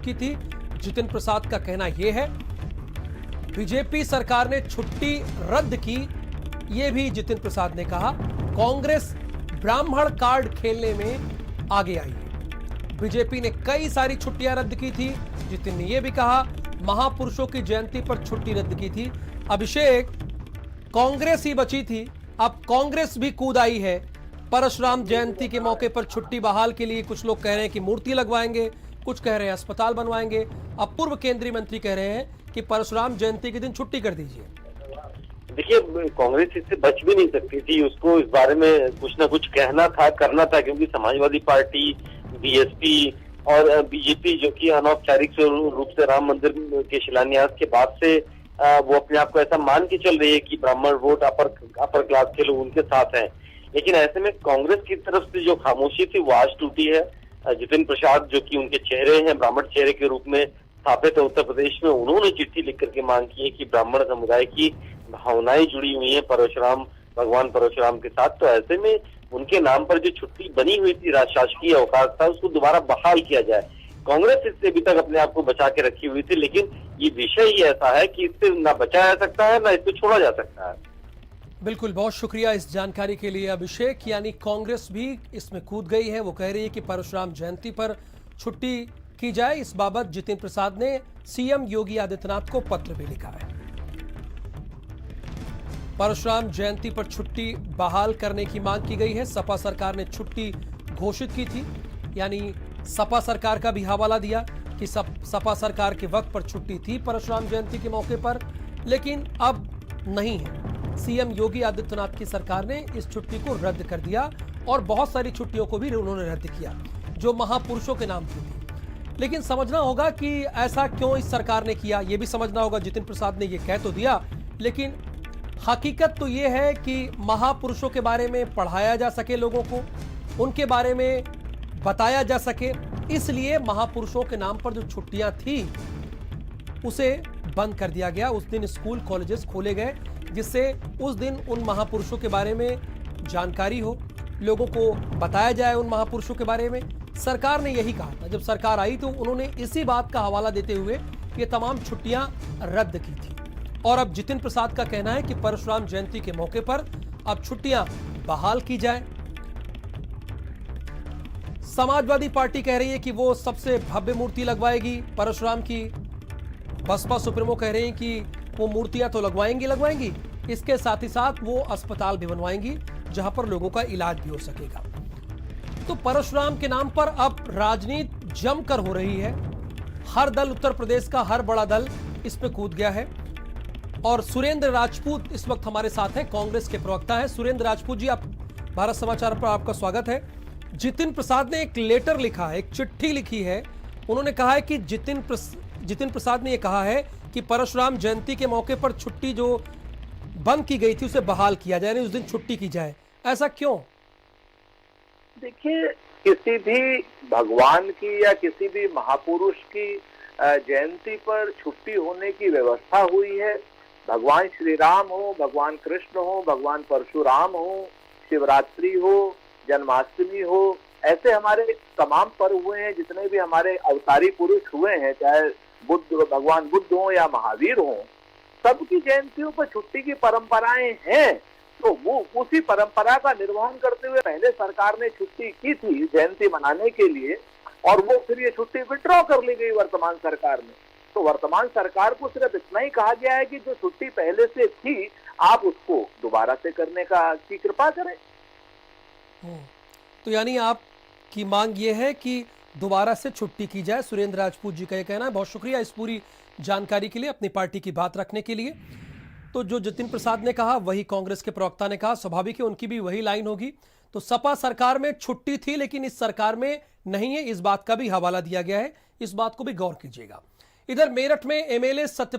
की थी। जितिन प्रसाद का कहना यह है बीजेपी सरकार ने छुट्टी रद्द की, यह भी जितिन प्रसाद ने कहा। कांग्रेस ब्राह्मण कार्ड खेलने में आगे आई है। बीजेपी ने कई सारी छुट्टियां रद्द की थी। जितिन ने यह भी कहा महापुरुषों की जयंती पर छुट्टी रद्द की थी। अभिषेक, कांग्रेस ही बची थी, अब कांग्रेस भी कूद आई है। परशुराम जयंती के मौके पर छुट्टी बहाल के लिए कुछ लोग कह रहे हैं कि मूर्ति लगवाएंगे, कुछ कह रहे हैं अस्पताल बनवाएंगे। अब पूर्व केंद्रीय मंत्री कह रहे हैं कि परशुराम जयंती के दिन छुट्टी कर दीजिए। देखिए, कांग्रेस इससे बच भी नहीं सकती थी, उसको इस बारे में कुछ ना कुछ कहना था, करना था, क्योंकि समाजवादी पार्टी, बीएसपी और बीजेपी जो कि अनौपचारिक रूप से राम मंदिर के शिलान्यास के बाद से वो अपने आप को ऐसा मान के चल रही है कि ब्राह्मण वोट अपर क्लास के लोग उनके साथ हैं। लेकिन ऐसे में कांग्रेस की तरफ से जो खामोशी थी वो आज टूटी है। जितिन प्रसाद जो कि उनके चेहरे हैं, ब्राह्मण चेहरे के रूप में स्थापित है उत्तर प्रदेश में, उन्होंने चिट्ठी लिख करके मांग की है कि ब्राह्मण समुदाय की भावनाएं जुड़ी हुई हैं परशुराम, भगवान परशुराम के साथ। तो ऐसे में उनके नाम पर जो छुट्टी बनी हुई थी, शासकीय अवकाश था, उसको दोबारा बहाल किया जाए। कांग्रेस इससे अभी तक अपने आप को बचा के रखी हुई थी, लेकिन ये विषय ही ऐसा है कि इससे ना बचाया जा सकता है ना इससे छोड़ा जा सकता है। बिल्कुल, बहुत शुक्रिया इस जानकारी के लिए अभिषेक। यानी कांग्रेस भी इसमें कूद गई है। वो कह रही है कि परशुराम जयंती पर छुट्टी की जाए। इस बाबत जितिन प्रसाद ने सीएम योगी आदित्यनाथ को पत्र भी लिखा है। परशुराम जयंती पर छुट्टी बहाल करने की मांग की गई है। सपा सरकार ने छुट्टी घोषित की थी, यानी सपा सरकार का भी हवाला दिया कि सपा सरकार के वक्त पर छुट्टी थी परशुराम जयंती के मौके पर, लेकिन अब नहीं है। सीएम योगी आदित्यनाथ की सरकार ने इस छुट्टी को रद्द कर दिया और बहुत सारी छुट्टियों को भी उन्होंने रद्द किया जो महापुरुषों के नाम की थी। लेकिन समझना होगा कि ऐसा क्यों इस सरकार ने किया, यह भी समझना होगा। जितिन प्रसाद ने यह कह तो दिया, लेकिन हकीकत तो यह है कि महापुरुषों के बारे में पढ़ाया जा सके, लोगों को उनके बारे में बताया जा सके, इसलिए महापुरुषों के नाम पर जो छुट्टियां थी उसे बंद कर दिया गया। उस दिन स्कूल कॉलेजेस खोले गए जिससे उस दिन उन महापुरुषों के बारे में जानकारी हो, लोगों को बताया जाए उन महापुरुषों के बारे में। सरकार ने यही कहा था, जब सरकार आई तो उन्होंने इसी बात का हवाला देते हुए ये तमाम छुट्टियां रद्द की थी। और अब जितिन प्रसाद का कहना है कि परशुराम जयंती के मौके पर अब छुट्टियां बहाल की जाए। समाजवादी पार्टी कह रही है कि वो सबसे भव्य मूर्ति लगवाएगी परशुराम की। बसपा सुप्रीमो कह रहे हैं कि वो मूर्तियां तो लगवाएंगी, इसके साथ ही साथ वो अस्पताल भी बनवाएंगी जहां पर लोगों का इलाज भी हो सकेगा। तो परशुराम के नाम पर अब राजनीति जमकर हो रही है। हर दल, उत्तर प्रदेश का हर बड़ा दल इसमें कूद गया है। और सुरेंद्र राजपूत इस वक्त हमारे साथ हैं, कांग्रेस के प्रवक्ता हैं। सुरेंद्र राजपूत जी, आप भारत समाचार पर आपका स्वागत है। जितिन प्रसाद ने एक लेटर लिखा है, एक चिट्ठी लिखी है। उन्होंने कहा है कि जितिन प्रसाद ने यह कहा है कि परशुराम जयंती के मौके पर छुट्टी जो बंद की गई थी उसे बहाल किया जाए, उस दिन छुट्टी की जाए। ऐसा क्यों? देखिए, किसी भी भगवान की या किसी भी महापुरुष की जयंती पर छुट्टी होने की व्यवस्था हुई है। भगवान श्री राम हो, भगवान कृष्ण हो, भगवान परशुराम हो, शिवरात्रि हो, जन्माष्टमी हो, ऐसे हमारे तमाम पर्व हुए हैं। जितने भी हमारे अवतारी पुरुष हुए हैं, चाहे भगवान बुद्ध हो या महावीर हो, सबकी जयंतियों पर छुट्टी की परंपराएं हैं। तो वो उसी परंपरा का निर्वहन करते हुए पहले सरकार ने छुट्टी की थी जयंती मनाने के लिए, और वो फिर ये छुट्टी विड्रॉ कर ली गई वर्तमान सरकार में। तो वर्तमान सरकार को सिर्फ इतना ही कहा गया है कि जो छुट्टी पहले से थी आप उसको दोबारा से करने की कृपा करें। तो यानी आपकी मांग ये है कि दोबारा से छुट्टी की जाए। सुरेंद्र राजपूत जी का यह कहना है। बहुत शुक्रिया इस पूरी जानकारी के लिए, अपनी पार्टी की बात रखने के लिए। तो जो जितिन प्रसाद ने कहा वही कांग्रेस के प्रवक्ता ने कहा। स्वाभाविक है उनकी भी वही लाइन होगी। तो सपा सरकार में छुट्टी थी लेकिन इस सरकार में नहीं है, इस बात का भी हवाला दिया गया है। इस बात को भी गौर कीजिएगा। इधर मेरठ में एमएलए सत्य